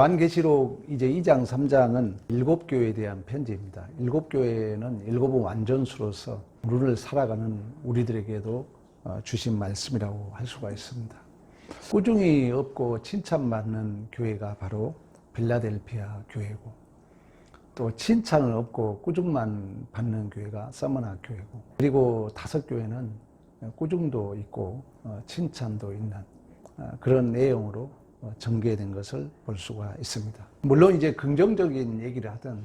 요한계시록 이제 2장, 3장은 7교회에 대한 편지입니다. 7교회는 7은 완전수로서 우리를 살아가는 우리들에게도 주신 말씀이라고 할 수가 있습니다. 꾸중이 없고 칭찬받는 교회가 바로 빌라델피아 교회고, 또 칭찬은 없고 꾸중만 받는 교회가 서머나 교회고, 그리고 5교회는 꾸중도 있고 칭찬도 있는 그런 내용으로 전개된 것을 볼 수가 있습니다. 물론 이제 긍정적인 얘기를 하든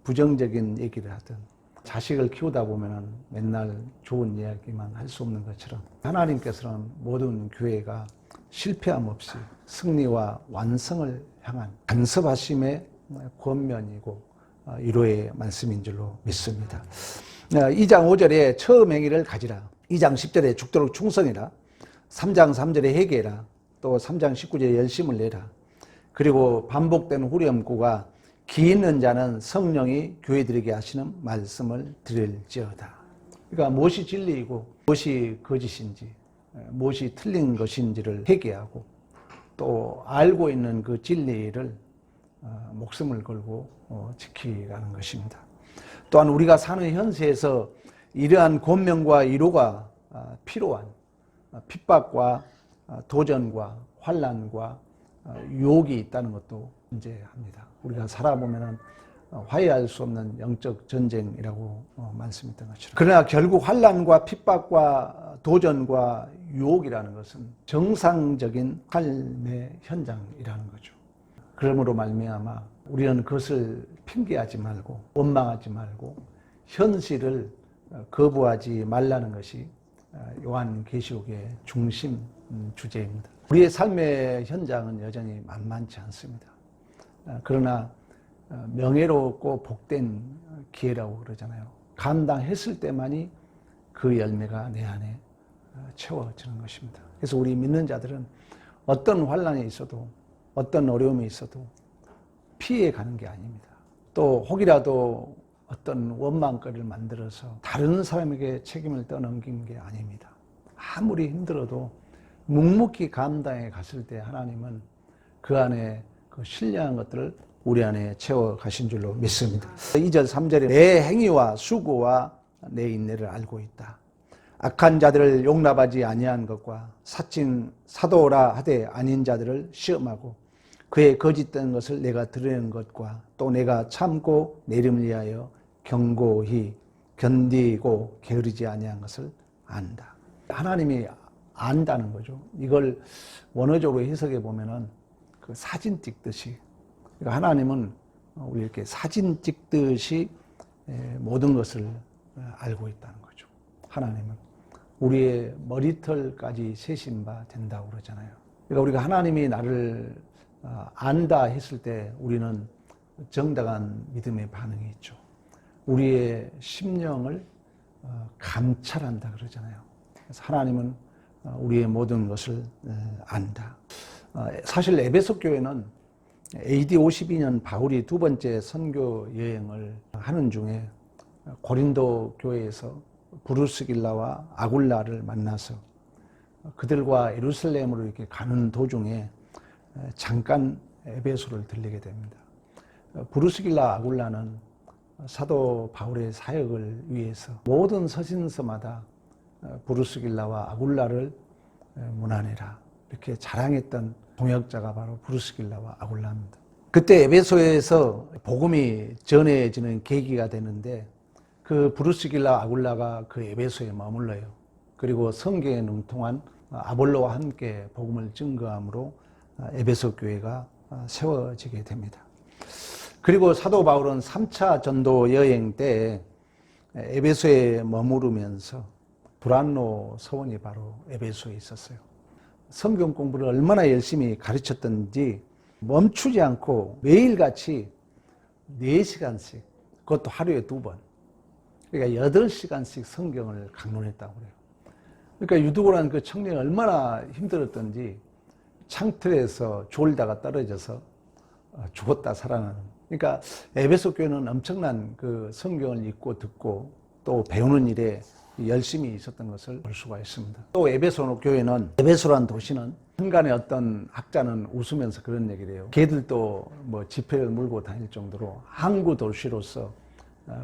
부정적인 얘기를 하든 자식을 키우다 보면은 맨날 좋은 이야기만 할 수 없는 것처럼 하나님께서는 모든 교회가 실패함 없이 승리와 완성을 향한 간섭하심의 권면이고 위로의 말씀인 줄로 믿습니다. 2장 5절에 처음 행위를 가지라, 2장 10절에 죽도록 충성해라, 3장 3절에 회개해라, 또 3장 19절에 열심을 내라. 그리고 반복되는 후렴구가 기 있는 자는 성령이 교회들에게 하시는 말씀을 들을지어다. 그러니까 무엇이 진리이고 무엇이 거짓인지, 무엇이 틀린 것인지를 회개하고 또 알고 있는 그 진리를 목숨을 걸고 지키라는 것입니다. 또한 우리가 사는 현세에서 이러한 권면과 위로가 필요한 핍박과 도전과 환난과 유혹이 있다는 것도 인지합니다. 우리가 살아보면은 화해할 수 없는 영적 전쟁이라고 말씀했던 것처럼. 그러나 결국 환난과 핍박과 도전과 유혹이라는 것은 정상적인 삶의 현장이라는 거죠. 그러므로 말미암아 우리는 그것을 핑계하지 말고 원망하지 말고 현실을 거부하지 말라는 것이 요한계시록의 중심 주제입니다. 우리의 삶의 현장은 여전히 만만치 않습니다. 그러나 명예롭고 복된 기회라고 그러잖아요. 감당했을 때만이 그 열매가 내 안에 채워지는 것입니다. 그래서 우리 믿는 자들은 어떤 환난이 있어도 어떤 어려움이 있어도 피해 가는 게 아닙니다. 또 혹이라도 어떤 원망거리를 만들어서 다른 사람에게 책임을 떠넘긴 게 아닙니다. 아무리 힘들어도 묵묵히 감당해 갔을 때 하나님은 그 안에 그 신뢰한 것들을 우리 안에 채워 가신 줄로 믿습니다. 2절 3절에 내 행위와 수고와 내 인내를 알고 있다. 악한 자들을 용납하지 아니한 것과 사칭 사도라 하되 아닌 자들을 시험하고 그의 거짓된 것을 내가 드러내는 것과 또 내가 참고 내 이름을 위하여 견고히 견디고 게으르지 아니한 것을 안다. 하나님이 안다는 거죠. 이걸 원어적으로 해석해 보면은 그 사진 찍듯이, 그러니까 하나님은 우리 이렇게 사진 찍듯이 모든 것을 알고 있다는 거죠. 하나님은 우리의 머리털까지 세신 바 된다고 그러잖아요. 그러니까 우리가 하나님이 나를 안다 했을 때 우리는 정당한 믿음의 반응이 있죠. 우리의 심령을 감찰한다 그러잖아요. 그래서 하나님은 우리의 모든 것을 안다. 사실 에베소 교회는 AD 52년 바울이 두 번째 선교 여행을 하는 중에 고린도 교회에서 브루스길라와 아굴라를 만나서 그들과 예루살렘으로 이렇게 가는 도중에 잠깐 에베소를 들리게 됩니다. 브루스길라 아굴라는 사도 바울의 사역을 위해서 모든 서신서마다 브루스길라와 아굴라를 문안해라 이렇게 자랑했던 동역자가 바로 브루스길라와 아굴라입니다. 그때 에베소에서 복음이 전해지는 계기가 되는데 그 브루스길라 아굴라가 그 에베소에 머물러요. 그리고 성경에 능통한 아볼로와 함께 복음을 증거함으로 에베소 교회가 세워지게 됩니다. 그리고 사도 바울은 3차 전도 여행 때 에베소에 머무르면서 브란노 서원이 바로 에베소에 있었어요. 성경 공부를 얼마나 열심히 가르쳤던지 멈추지 않고 매일같이 4시간씩, 그것도 하루에 2번, 그러니까 8시간씩 성경을 강론했다고 그래요. 그러니까 유두고라는 그 청년이 얼마나 힘들었던지 창틀에서 졸다가 떨어져서 죽었다 살아나는. 그러니까 에베소 교회는 엄청난 그 성경을 읽고 듣고 또 배우는 일에 열심히 있었던 것을 볼 수가 있습니다. 또 에베소 교회는, 에베소라는 도시는 한간에 어떤 학자는 웃으면서 그런 얘기를 해요. 걔들도 뭐 지폐를 물고 다닐 정도로 항구 도시로서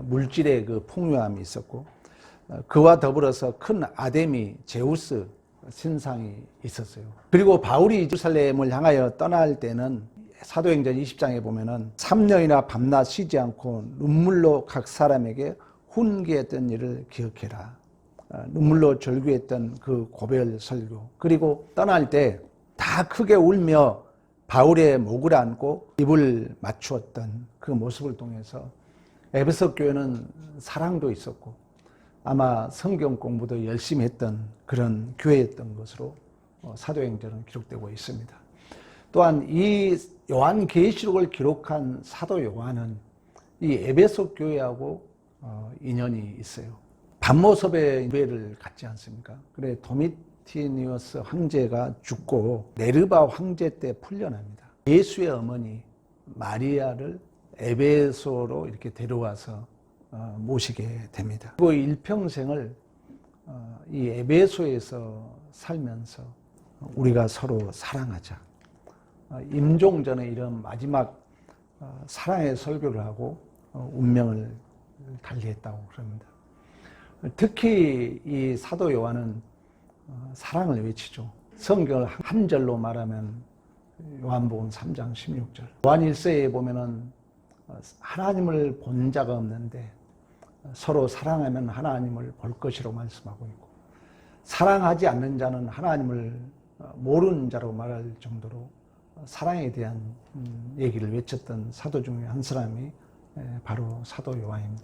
물질의 그 풍요함이 있었고, 그와 더불어서 큰 아데미 제우스 신상이 있었어요. 그리고 바울이 예루살렘을 향하여 떠날 때는 사도행전 20장에 보면은 3년이나 밤낮 쉬지 않고 눈물로 각 사람에게 훈계했던 일을 기억해라. 눈물로 절규했던 그 고별 설교. 그리고 떠날 때 다 크게 울며 바울의 목을 안고 입을 맞추었던 그 모습을 통해서 에베소 교회는 사랑도 있었고 아마 성경 공부도 열심히 했던 그런 교회였던 것으로 사도행전은 기록되고 있습니다. 또한 이 요한계시록을 기록한 사도 요한은 이 에베소 교회하고 인연이 있어요. 반모섭의 교회를 갖지 않습니까? 그래 도미티니우스 황제가 죽고 네르바 황제 때 풀려납니다. 예수의 어머니 마리아를 에베소로 이렇게 데려와서 모시게 됩니다. 그리고 일평생을 이 에베소에서 살면서 우리가 서로 사랑하자. 임종전에 이런 마지막 사랑의 설교를 하고 운명을 달리했다고 그럽니다. 특히 이 사도 요한은 사랑을 외치죠. 성경을 한 절로 말하면 요한복음 3장 16절. 요한 1서에 보면은 하나님을 본 자가 없는데 서로 사랑하면 하나님을 볼 것이라고 말씀하고 있고, 사랑하지 않는 자는 하나님을 모르는 자로 말할 정도로 사랑에 대한 얘기를 외쳤던 사도 중에 한 사람이 바로 사도 요한입니다.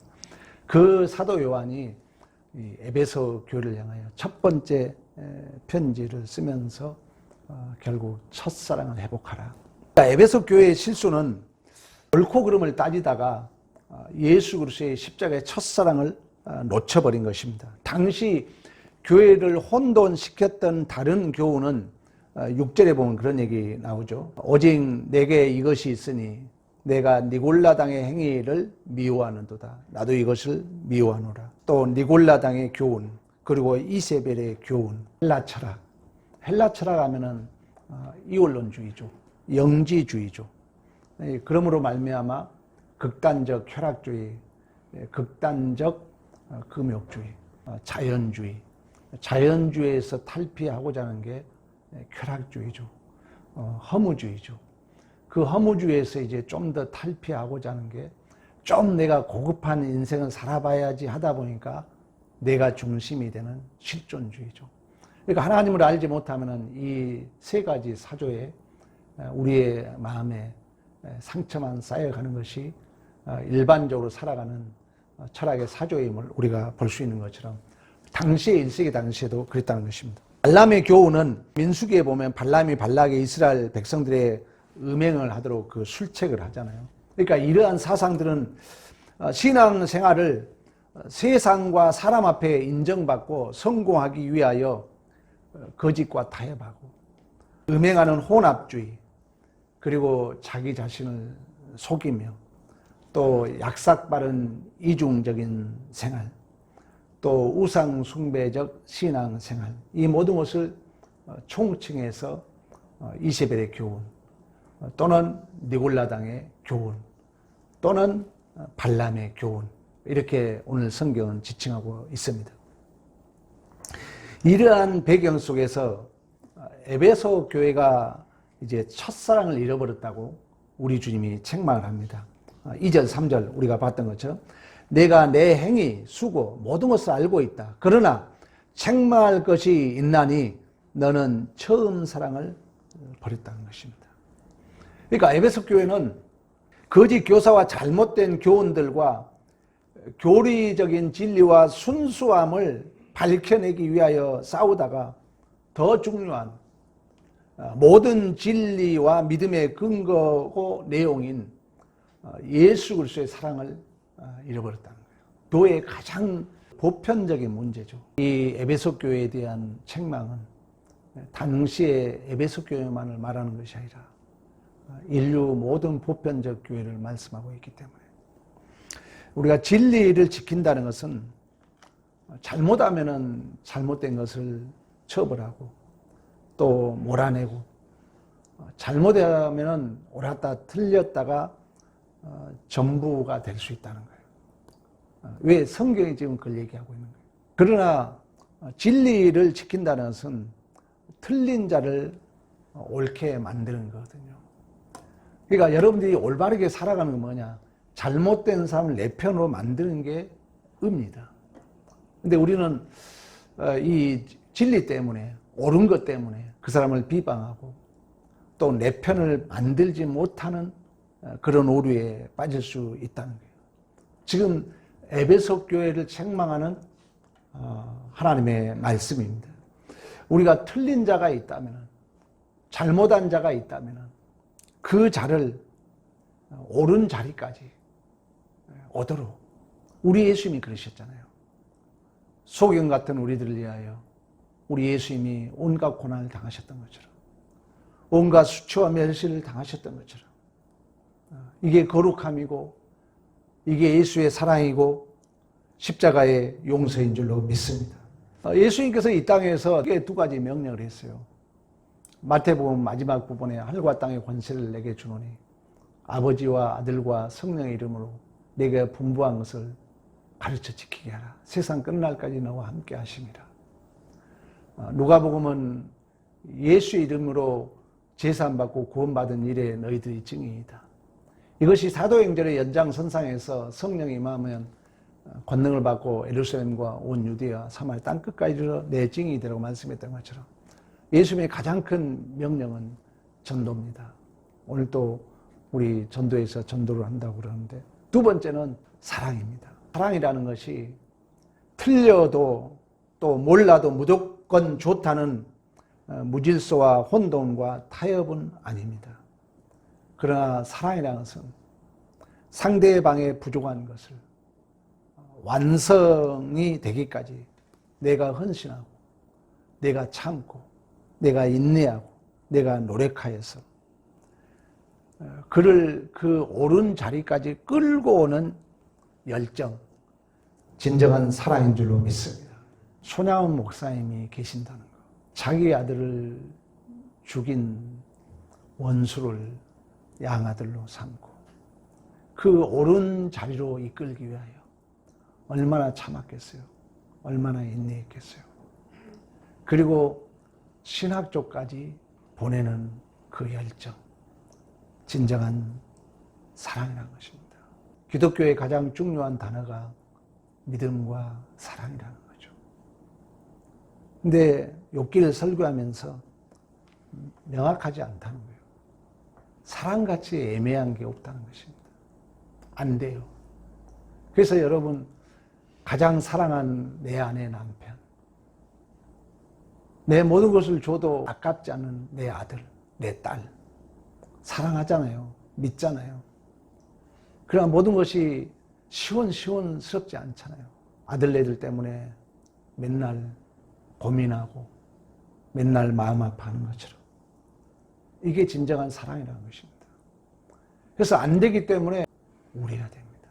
그 사도 요한이 이 에베소 교회를 향하여 첫 번째 편지를 쓰면서 결국 첫사랑을 회복하라. 에베소 교회의 실수는 옳고 그름을 따지다가 예수 그리스도의 십자가의 첫사랑을 놓쳐버린 것입니다. 당시 교회를 혼돈시켰던 다른 교훈은 6절에 보면 그런 얘기 나오죠. 오직 내게 이것이 있으니 내가 니골라당의 행위를 미워하는도다. 나도 이것을 미워하노라. 또 니골라당의 교훈, 그리고 이세벨의 교훈, 헬라 철학. 헬라 철학 하면은 이원론주의죠. 영지주의죠. 그러므로 말미암아 극단적 쾌락주의, 극단적 금욕주의, 자연주의. 자연주의에서 탈피하고자 하는 게 쾌락주의죠. 허무주의죠. 그 허무주의에서 이제 좀 더 탈피하고자 하는 게 좀 내가 고급한 인생을 살아봐야지 하다 보니까 내가 중심이 되는 실존주의죠. 그러니까 하나님을 알지 못하면 이 세 가지 사조에 우리의 마음에 상처만 쌓여가는 것이 일반적으로 살아가는 철학의 사조임을 우리가 볼 수 있는 것처럼 당시의 1세기 당시에도 그랬다는 것입니다. 발람의 교훈은 민수기에 보면 발람이 발락의 이스라엘 백성들의 음행을 하도록 그 술책을 하잖아요. 그러니까 이러한 사상들은 신앙생활을 세상과 사람 앞에 인정받고 성공하기 위하여 거짓과 타협하고 음행하는 혼합주의, 그리고 자기 자신을 속이며 또 약삭빠른 이중적인 생활, 또 우상 숭배적 신앙생활, 이 모든 것을 총칭해서 이세벨의 교훈 또는 니골라당의 교훈 또는 발람의 교훈, 이렇게 오늘 성경은 지칭하고 있습니다. 이러한 배경 속에서 에베소 교회가 이제 첫사랑을 잃어버렸다고 우리 주님이 책망을 합니다. 2절 3절 우리가 봤던 것처럼 내가 내 행위 수고 모든 것을 알고 있다. 그러나 책망할 것이 있나니 너는 처음 사랑을 버렸다는 것입니다. 그러니까 에베소 교회는 거짓 교사와 잘못된 교훈들과 교리적인 진리와 순수함을 밝혀내기 위하여 싸우다가 더 중요한 모든 진리와 믿음의 근거고 내용인 예수 그리스도의 사랑을 잃어버렸다는 거예요. 교회의 가장 보편적인 문제죠. 이 에베소 교회에 대한 책망은 당시의 에베소 교회만을 말하는 것이 아니라 인류 모든 보편적 교회를 말씀하고 있기 때문에 우리가 진리를 지킨다는 것은 잘못하면은 잘못된 것을 처벌하고 또 몰아내고 잘못하면 옳았다 틀렸다가 전부가 될 수 있다는 거예요. 왜 성경이 지금 그걸 얘기하고 있는 거예요. 그러나 진리를 지킨다는 것은 틀린 자를 옳게 만드는 거거든요. 그러니까 여러분들이 올바르게 살아가는 건 뭐냐? 잘못된 사람을 내 편으로 만드는 게 의입니다. 근데 우리는 이 진리 때문에, 옳은 것 때문에 그 사람을 비방하고 또 내 편을 만들지 못하는 그런 오류에 빠질 수 있다는 거예요. 지금 에베소 교회를 책망하는 하나님의 말씀입니다. 우리가 틀린 자가 있다면, 잘못한 자가 있다면 그 자를 옳은 자리까지 오도록 우리 예수님이 그러셨잖아요. 소경 같은 우리들을 위하여 우리 예수님이 온갖 고난을 당하셨던 것처럼, 온갖 수치와 멸시를 당하셨던 것처럼, 이게 거룩함이고 이게 예수의 사랑이고 십자가의 용서인 줄로 믿습니다. 예수님께서 이 땅에서 두 가지 명령을 했어요. 마태복음 마지막 부분에 하늘과 땅의 권세를 내게 주노니 아버지와 아들과 성령의 이름으로 내가 분부한 것을 가르쳐 지키게 하라. 세상 끝날까지 너와 함께 하심이라. 누가복음은 예수의 이름으로 제사함받고 구원받은 일에 너희들이 증인이다. 이것이 사도행전의 연장선상에서 성령이 임하면 권능을 받고 예루살렘과 온 유대와 사마리아 땅끝까지 이르러 내 증인이 되라고 말씀했던 것처럼 예수님의 가장 큰 명령은 전도입니다. 오늘 또 우리 전도에서 전도를 한다고 그러는데, 두 번째는 사랑입니다. 사랑이라는 것이 틀려도 또 몰라도 무조건 좋다는 무질서와 혼돈과 타협은 아닙니다. 그러나 사랑이라는 것은 상대방의 부족한 것을 완성이 되기까지 내가 헌신하고, 내가 참고, 내가 인내하고, 내가 노력하여서 그를 그 옳은 자리까지 끌고 오는 열정, 진정한 사랑인 줄로 믿습니다. 손양원 목사님이 계신다는 것, 자기 아들을 죽인 원수를 양아들로 삼고 그 옳은 자리로 이끌기 위하여 얼마나 참았겠어요? 얼마나 인내했겠어요? 그리고 신학 쪽까지 보내는 그 열정, 진정한 사랑이라는 것입니다. 기독교의 가장 중요한 단어가 믿음과 사랑이라는 거죠. 근데 욥기를 설교하면서 명확하지 않다는 거예요. 사랑같이 애매한 게 없다는 것입니다. 안 돼요. 그래서 여러분, 가장 사랑한 내 아내 남편, 내 모든 것을 줘도 아깝지 않은 내 아들, 내 딸, 사랑하잖아요. 믿잖아요. 그러나 모든 것이 시원스럽지 않잖아요. 아들네들 때문에 맨날 고민하고 맨날 마음 아파하는 것처럼. 이게 진정한 사랑이라는 것입니다. 그래서 안 되기 때문에 우려야 됩니다.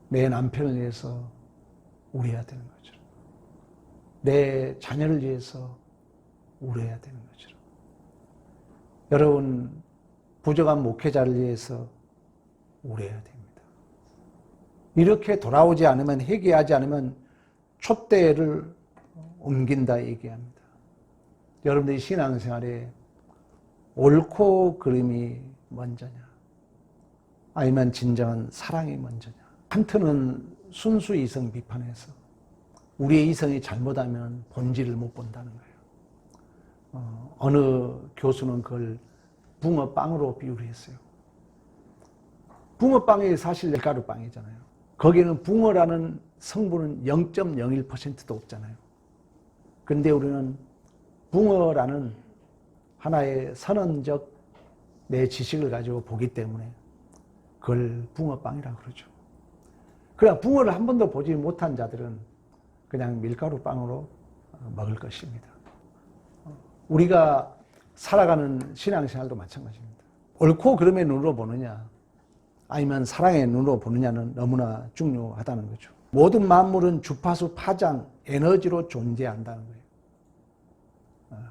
내 남편을 위해서 우려야 되는 것처럼, 내 자녀를 위해서 우려야 되는 것처럼, 여러분 부족한 목회자를 위해서 우려야 됩니다. 이렇게 돌아오지 않으면, 회개하지 않으면 촛대를 옮긴다 얘기합니다. 여러분들이 신앙생활에 옳고 그름이 먼저냐, 아니면 진정한 사랑이 먼저냐. 칸트는 순수 이성 비판에서 우리의 이성이 잘못하면 본질을 못 본다는 거예요. 어느 교수는 그걸 붕어빵으로 비유를 했어요. 붕어빵이 사실 밀가루빵이잖아요. 거기에는 붕어라는 성분은 0.01%도 없잖아요. 근데 우리는 붕어라는 하나의 선언적 내 지식을 가지고 보기 때문에 그걸 붕어빵이라고 그러죠. 그러나 붕어를 한 번도 보지 못한 자들은 그냥 밀가루빵으로 먹을 것입니다. 우리가 살아가는 신앙생활도 마찬가지입니다. 옳고 그름의 눈으로 보느냐, 아니면 사랑의 눈으로 보느냐는 너무나 중요하다는 거죠. 모든 만물은 주파수 파장, 에너지로 존재한다는 거예요.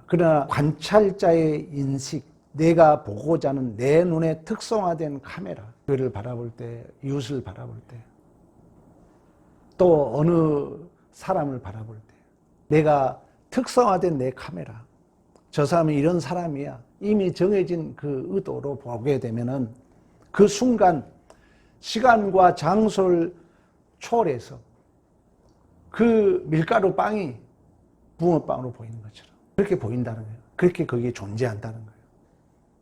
그러나 관찰자의 인식, 내가 보고자 하는 내 눈에 특성화된 카메라, 그를 바라볼 때, 이웃을 바라볼 때, 또 어느 사람을 바라볼 때, 내가 특성화된 내 카메라, 저 사람은 이런 사람이야, 이미 정해진 그 의도로 보게 되면은 그 순간 시간과 장소를 초월해서 그 밀가루 빵이 붕어빵으로 보이는 것처럼 그렇게 보인다는 거예요. 그렇게 거기에 존재한다는 거예요.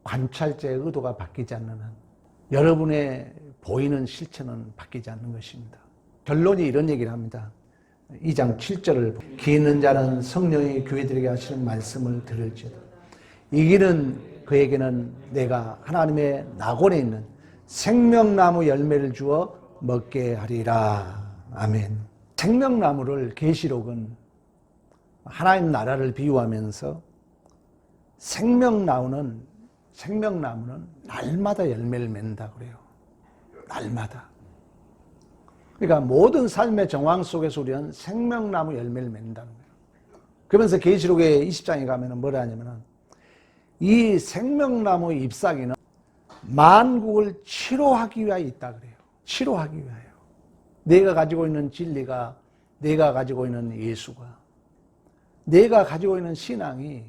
관찰자의 의도가 바뀌지 않는 한 여러분의 보이는 실체는 바뀌지 않는 것입니다. 결론이 이런 얘기를 합니다. 2장 7절을 기 있는 자는 성령이 교회들에게 하시는 말씀을 들을지어다. 이기는 그에게는 내가 하나님의 낙원에 있는 생명나무 열매를 주어 먹게 하리라. 아멘. 생명나무를 계시록은 하나님 나라를 비유하면서 생명나무는 날마다 열매를 맺는다 그래요. 날마다. 그러니까 모든 삶의 정황 속에서 우리는 생명나무 열매를 맺는다는 거예요. 그러면서 계시록의 20장에 가면 뭐라 하냐면은 이 생명나무 잎사귀는 만국을 치료하기 위하여 있다 그래요. 치료하기 위하여. 내가 가지고 있는 진리가, 내가 가지고 있는 예수가, 내가 가지고 있는 신앙이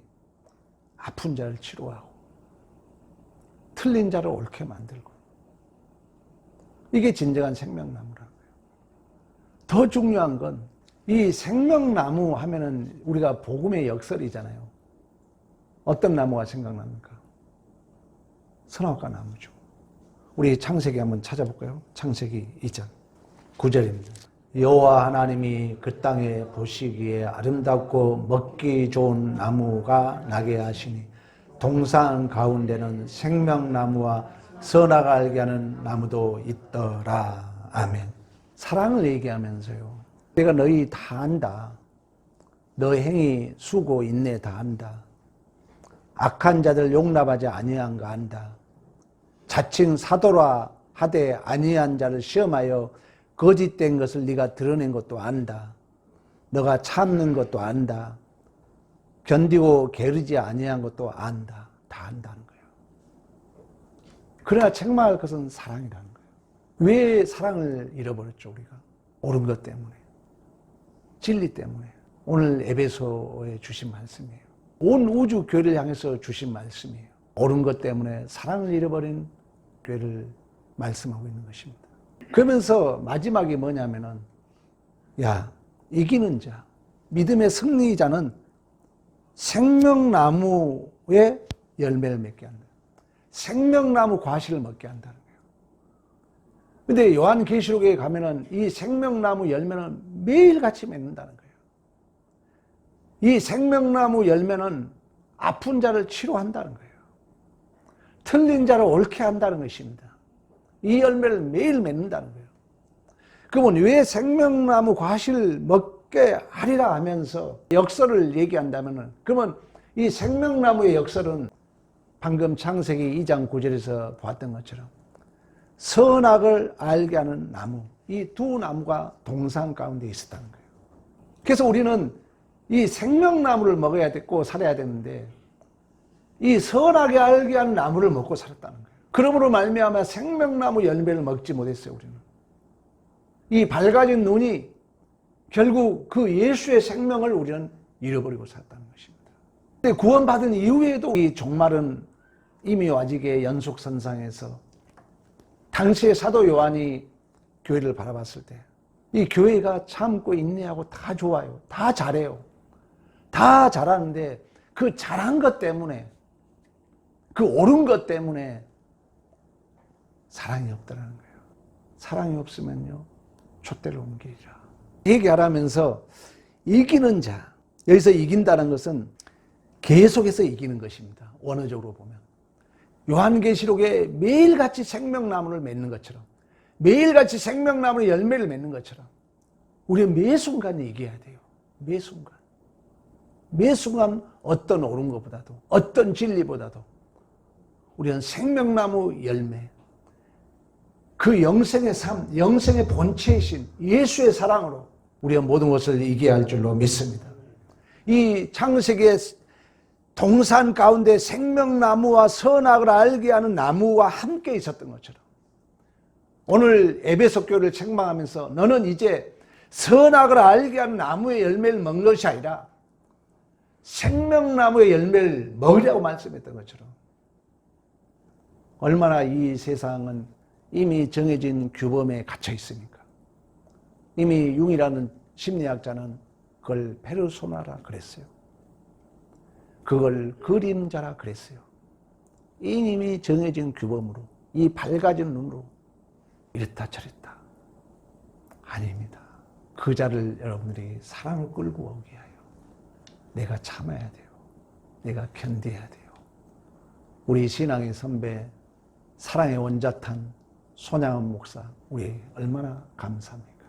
아픈 자를 치료하고 틀린 자를 옳게 만들고, 이게 진정한 생명나무라는 거예요. 더 중요한 건 이 생명나무 하면은 우리가 복음의 역설이잖아요. 어떤 나무가 생각납니까? 선악과 나무죠. 우리 창세기 한번 찾아볼까요? 창세기 2장 9절입니다. 여호와 하나님이 그 땅에 보시기에 아름답고 먹기 좋은 나무가 나게 하시니 동산 가운데는 생명나무와 선악을 알게 하는 나무도 있더라. 아멘. 사랑을 얘기하면서요, 내가 너희 다 안다. 너 행위 수고 인내 다 안다. 악한 자들 용납하지 아니한 거 안다. 자칭 사도라 하되 아니한 자를 시험하여 거짓된 것을 네가 드러낸 것도 안다. 너가 참는 것도 안다. 견디고 게으르지 아니한 것도 안다. 다 안다는 거예요. 그러나 책망할 것은 사랑이라는 거예요. 왜 사랑을 잃어버렸죠, 우리가? 옳은 것 때문에, 진리 때문에. 오늘 에베소에 주신 말씀이에요. 온 우주 교회를 향해서 주신 말씀이에요. 옳은 것 때문에 사랑을 잃어버린 교회를 말씀하고 있는 것입니다. 그러면서 마지막이 뭐냐면은, 야, 이기는 자, 믿음의 승리자는 생명나무의 열매를 맺게 한다. 생명나무 과실을 먹게 한다는 거예요. 근데 요한계시록에 가면은 이 생명나무 열매는 매일같이 맺는다는 거예요. 이 생명나무 열매는 아픈 자를 치료한다는 거예요. 틀린 자를 옳게 한다는 것입니다. 이 열매를 매일 맺는다는 거예요. 그러면 왜 생명나무 과실을 먹게 하리라 하면서 역설을 얘기한다면은, 그러면 이 생명나무의 역설은 방금 창세기 2장 9절에서 보았던 것처럼 선악을 알게 하는 나무, 이 두 나무가 동산 가운데 있었다는 거예요. 그래서 우리는 이 생명나무를 먹어야 되고 살아야 되는데 이 선악을 알게 하는 나무를 먹고 살았다는 거예요. 그러므로 말미암아 생명나무 열매를 먹지 못했어요. 우리는 이 밝아진 눈이 결국 그 예수의 생명을 우리는 잃어버리고 살았다는 것입니다. 근데 구원받은 이후에도 이 종말은 이미 와지게 연속선상에서 당시에 사도 요한이 교회를 바라봤을 때 이 교회가 참고 인내하고 다 좋아요. 다 잘해요. 다 잘하는데 그 잘한 것 때문에, 그 옳은 것 때문에 사랑이 없더라는 거예요. 사랑이 없으면요, 촛대를 옮기자. 얘기하라면서 이기는 자, 여기서 이긴다는 것은 계속해서 이기는 것입니다. 원어적으로 보면. 요한계시록에 매일같이 생명나무를 맺는 것처럼, 매일같이 생명나무의 열매를 맺는 것처럼 우리는 매 순간 이겨야 돼요. 매 순간. 매 순간 어떤 옳은 것보다도, 어떤 진리보다도 우리는 생명나무 열매, 그 영생의 삶, 영생의 본체이신 예수의 사랑으로 우리가 모든 것을 이겨야 할 줄로 믿습니다. 이 창세기의 동산 가운데 생명나무와 선악을 알게 하는 나무와 함께 있었던 것처럼 오늘 에베소 교회를 책망하면서 너는 이제 선악을 알게 하는 나무의 열매를 먹는 것이 아니라 생명나무의 열매를 먹으라고 말씀했던 것처럼 얼마나 이 세상은 이미 정해진 규범에 갇혀 있습니까? 이미 융이라는 심리학자는 그걸 페르소나라 그랬어요. 그걸 그림자라 그랬어요. 이미 정해진 규범으로 이 밝아진 눈으로 이랬다 저랬다. 아닙니다. 그 자를 여러분들이 사랑을 끌고 오게 하여 내가 참아야 돼요. 내가 견뎌야 돼요. 우리 신앙의 선배 사랑의 원자탄 손양원 목사 우리 얼마나 감사합니까?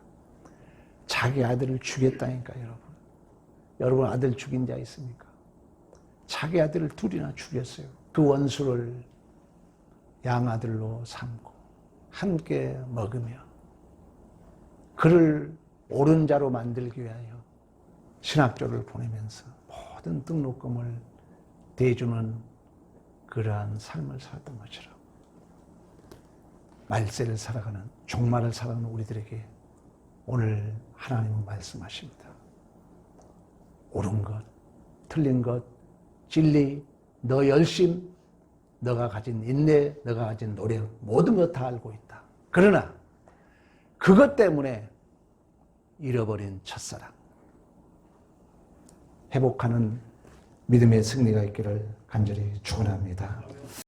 자기 아들을 죽였다니까 여러분. 여러분 아들 죽인 자 있습니까? 자기 아들을 둘이나 죽였어요. 그 원수를 양아들로 삼고 함께 먹으며 그를 옳은 자로 만들기 위하여 신학교를 보내면서 모든 등록금을 대주는 그러한 삶을 살았던 것처럼 말세를 살아가는 종말을 살아가는 우리들에게 오늘 하나님은 말씀하십니다. 옳은 것, 틀린 것, 진리, 너 열심, 너가 가진 인내, 너가 가진 노력 모든 것 다 알고 있다. 그러나 그것 때문에 잃어버린 첫사랑 회복하는 믿음의 승리가 있기를 간절히 축원합니다.